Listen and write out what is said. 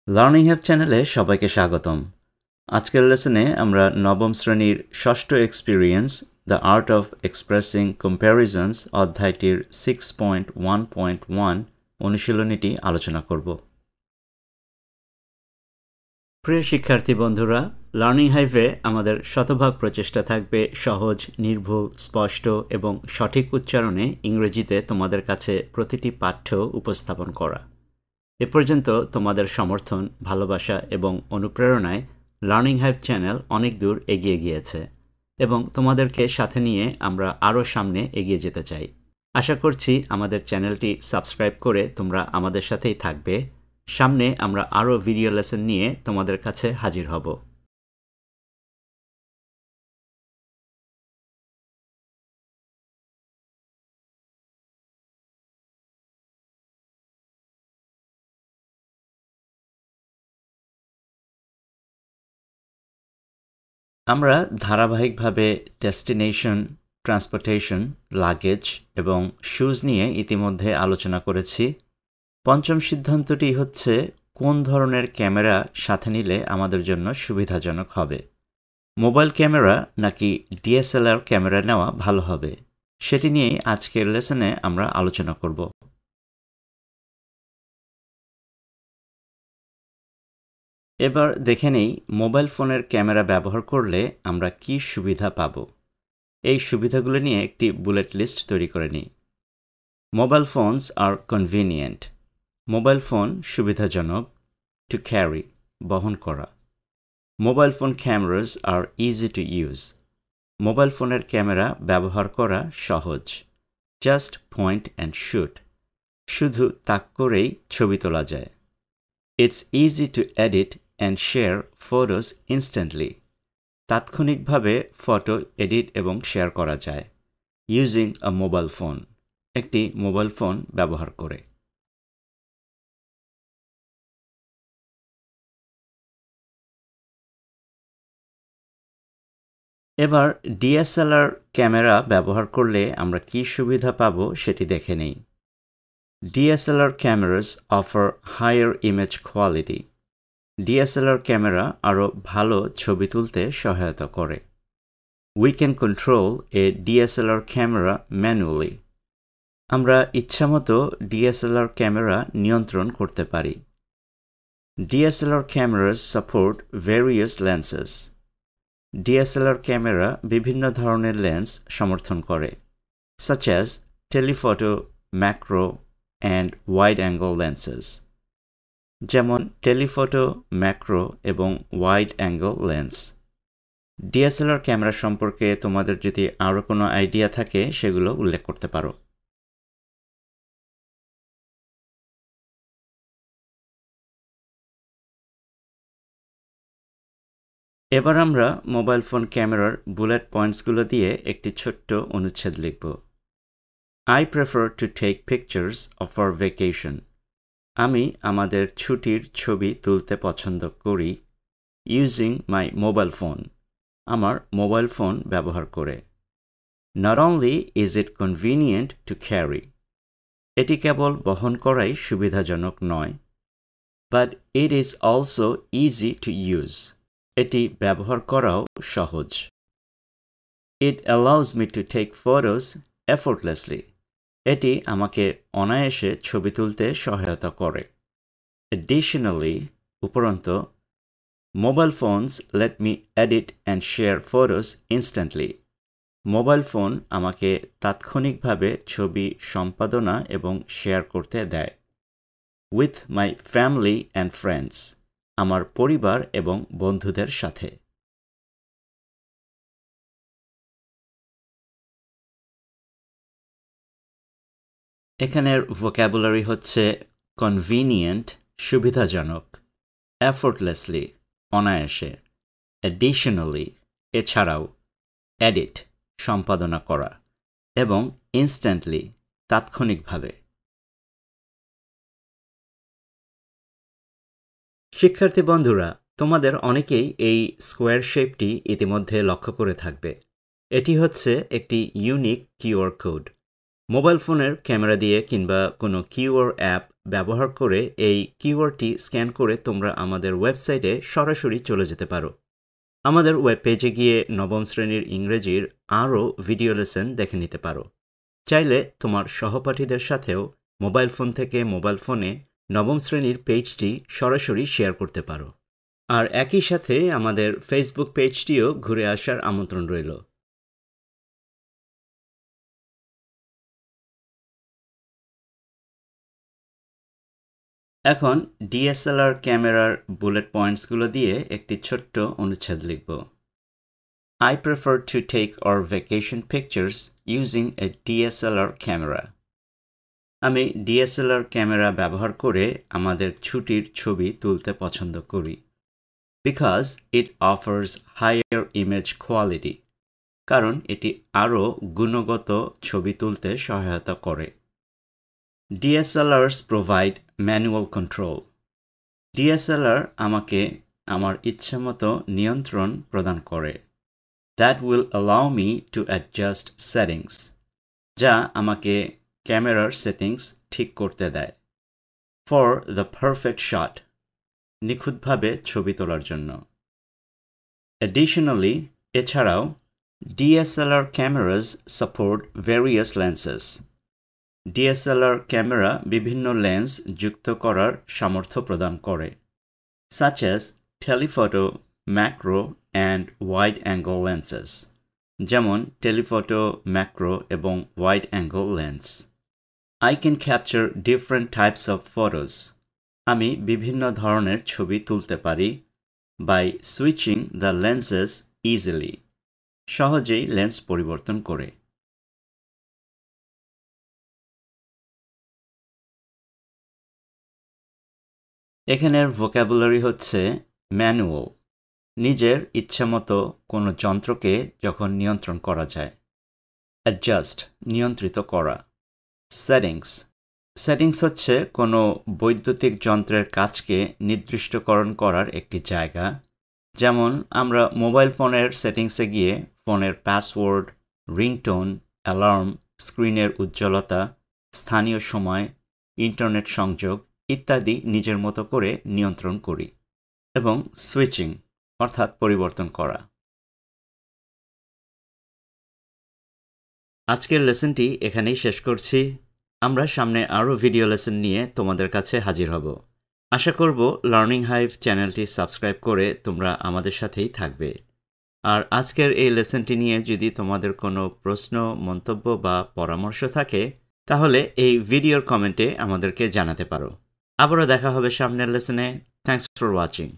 Learning have চ্যানেলে সবাইকে স্বাগতম। আজকের লেসনে আমরা নবম শ্রেণীর ষষ্ঠ experience the art of expressing comparisons অধ্যায়টির 6.1.1 অনুশীলনীটি আলোচনা করব। প্রিয় শিক্ষার্থী বন্ধুরা, লার্নিং হাইভে আমাদের শতভাগ প্রচেষ্টা থাকবে সহজ, নির্ভুল, স্পষ্ট এবং সঠিক উচ্চারণে ইংরেজিতে তোমাদের কাছে প্রতিটি পাঠ্য উপস্থাপন করা। এ পর্যন্ত তোমাদের সমর্থন, ভালোবাসা এবং অনুপ্রেরণায় লার্নিং হাইভ চ্যানেল অনেক দূর এগিয়ে গিয়েছে এবং তোমাদেরকে সাথে নিয়ে আমরা আরও সামনে এগিয়ে যেতে চাই। আশা করছি আমাদের চ্যানেলটি সাবস্ক্রাইব করে তোমরা আমাদের সাথেই থাকবে। সামনে আমরা আরও ভিডিও লেসন নিয়ে তোমাদের কাছে হাজির হব। আমরা ধারাবাহিকভাবে ডেস্টিনেশন, ট্রান্সপোর্টেশন, লাগেজ এবং শুজ নিয়ে ইতিমধ্যে আলোচনা করেছি। পঞ্চম সিদ্ধান্তটি হচ্ছে কোন ধরনের ক্যামেরা সাথে নিলে আমাদের জন্য সুবিধাজনক হবে। মোবাইল ক্যামেরা নাকি ডিএসএলআর ক্যামেরা নেওয়া ভালো হবে, সেটি নিয়েই আজকের লেসনে আমরা আলোচনা করব। এবার দেখে নেই মোবাইল ফোনের ক্যামেরা ব্যবহার করলে আমরা কি সুবিধা পাব। এই সুবিধাগুলো নিয়ে একটি বুলেট লিস্ট তৈরি করে নিই। Mobile phones are convenient. Mobile phone সুবিধাজনক। টু ক্যারি, বহন করা। Mobile phone cameras are easy to use. Mobile ফোনের ক্যামেরা ব্যবহার করা সহজ। জাস্ট পয়েন্ট অ্যান্ড শুট, শুধু তাক করেই ছবি তোলা যায়। It's easy to edit and share photos instantly, তাৎক্ষণিকভাবে ফটো এডিট এবং শেয়ার করা যায়। ইউজিং আ মোবাইল ফোন, একটি মোবাইল ফোন ব্যবহার করে। এবার ডিএসএলআর ক্যামেরা ব্যবহার করলে আমরা কি সুবিধা পাব সেটি দেখে নেই। DSLR cameras offer higher image quality. DSLR camera আরও ভালো ছবি তুলতে সহায়তা করে। We can control a DSLR camera manually. আমরা ইচ্ছামতো ডিএসএলআর ক্যামেরা নিয়ন্ত্রণ করতে পারি। DSLR cameras support various lenses. DSLR camera বিভিন্ন ধরনের লেন্স সমর্থন করে, such as telephoto, macro and wide angle lenses, যেমন টেলিফটো, ম্যাক্রো এবং wide angle lens. DSLR camera সম্পর্কে তোমাদের যদি আরও কোনো আইডিয়া থাকে সেগুলো উল্লেখ করতে পারো। এবার আমরা মোবাইল ফোন ক্যামেরার বুলেট পয়েন্টসগুলো দিয়ে একটি ছোট্ট অনুচ্ছেদ লিখব। I prefer to take pictures of our vacation. আমি আমাদের ছুটির ছবি তুলতে পছন্দ করি। ইউজিং মাই মোবাইল ফোন, আমার মোবাইল ফোন ব্যবহার করে। Not only is it convenient to carry, এটি কেবল বহন করাই সুবিধাজনক নয়, but it is also easy to use, এটি ব্যবহার করাও সহজ। It allows me to take photos effortlessly, এটি আমাকে অনায়াসে ছবি তুলতে সহায়তা করে। Additionally, উপরন্ত, mobile phones let me edit and share photos instantly. Mobile phone আমাকে তাৎক্ষণিকভাবে ছবি সম্পাদনা এবং শেয়ার করতে দেয়। With my family and friends, আমার পরিবার এবং বন্ধুদের সাথে। এখানের ভোক্যাবুলারি হচ্ছে কনভিনিয়েন্ট, সুবিধাজনক; এফোর্টলেসলি, অনায়াসে; অ্যাডিশনালি, এছাড়াও; এডিট, সম্পাদনা করা; এবং ইনস্ট্যান্টলি, তাৎক্ষণিকভাবে। শিক্ষার্থী বন্ধুরা, তোমাদের অনেকেই এই স্কোয়ার শেপটি ইতিমধ্যে লক্ষ্য করে থাকবে। এটি হচ্ছে একটি ইউনিক কিউআর কোড। মোবাইল ফোনের ক্যামেরা দিয়ে কিংবা কোনো কিউআর অ্যাপ ব্যবহার করে এই কিউআরটি স্ক্যান করে তোমরা আমাদের ওয়েবসাইটে সরাসরি চলে যেতে পারো। আমাদের ওয়েব পেজে গিয়ে নবম শ্রেণীর ইংরেজির আরও ভিডিও লেসন দেখে নিতে পারো। চাইলে তোমার সহপাঠীদের সাথেও মোবাইল ফোন থেকে মোবাইল ফোনে নবম শ্রেণীর পেজটি সরাসরি শেয়ার করতে পারো। আর একই সাথে আমাদের ফেসবুক পেজটিও ঘুরে আসার আমন্ত্রণ রইল। এখন ডিএসএলআর ক্যামেরার বুলেট পয়েন্টসগুলো দিয়ে একটি ছোট্ট অনুচ্ছেদ লিখব। I prefer to take our vacation pictures using a DSLR camera. আমি ডিএসএলআর ক্যামেরা ব্যবহার করে আমাদের ছুটির ছবি তুলতে পছন্দ করি। Because it offers higher image quality. কারণ এটি আরও গুণগত ছবি তুলতে সহায়তা করে। DSLRs provide manual control. DSLR আমাকে আমার ইচ্ছামতো নিয়ন্ত্রণ প্রদান করে। That will allow me to adjust settings. যা আমাকে ক্যামেরার সেটিংস ঠিক করতে দেয়। For the perfect shot. নিখুঁতভাবে ছবি তোলার জন্য। Additionally, এছাড়াও DSLR cameras support various lenses. DSLR camera বিভিন্ন লেন্স যুক্ত করার সামর্থ্য প্রদান করে, such as telephoto, macro and wide angle lenses, যেমন টেলিফটো, ম্যাক্রো এবং wide angle lens. I can capture different types of photos. আমি বিভিন্ন ধরনের ছবি তুলতে পারি by switching the lenses easily. সহজেই লেন্স পরিবর্তন করে। এখানের ভোক্যাবুলারি হচ্ছে ম্যানুয়াল, নিজের ইচ্ছামতো কোনো যন্ত্রকে যখন নিয়ন্ত্রণ করা যায়। অ্যাডজাস্ট, নিয়ন্ত্রিত করা। সেটিংস হচ্ছে কোনো বৈদ্যুতিক যন্ত্রের কাজকে নির্দিষ্টকরণ করার একটি জায়গা। যেমন আমরা মোবাইল ফোনের সেটিংসে গিয়ে ফোনের পাসওয়ার্ড, রিংটোন, অ্যালার্ম, স্ক্রিনের উজ্জ্বলতা, স্থানীয় সময়, ইন্টারনেট সংযোগ ইত্যাদি নিজের মতো করে নিয়ন্ত্রণ করি। এবং সুইচিং অর্থাৎ পরিবর্তন করা। আজকের লেসনটি এখানেই শেষ করছি। আমরা সামনে আরও ভিডিও লেসন নিয়ে তোমাদের কাছে হাজির হব। আশা করব লার্নিং হাইভ চ্যানেলটি সাবস্ক্রাইব করে তোমরা আমাদের সাথেই থাকবে। আর আজকের এই লেসনটি নিয়ে যদি তোমাদের কোনো প্রশ্ন, মন্তব্য বা পরামর্শ থাকে তাহলে এই ভিডিওর কমেন্টে আমাদেরকে জানাতে পারো। আবারও দেখা হবে সামনের লেসনে। Thanks for watching.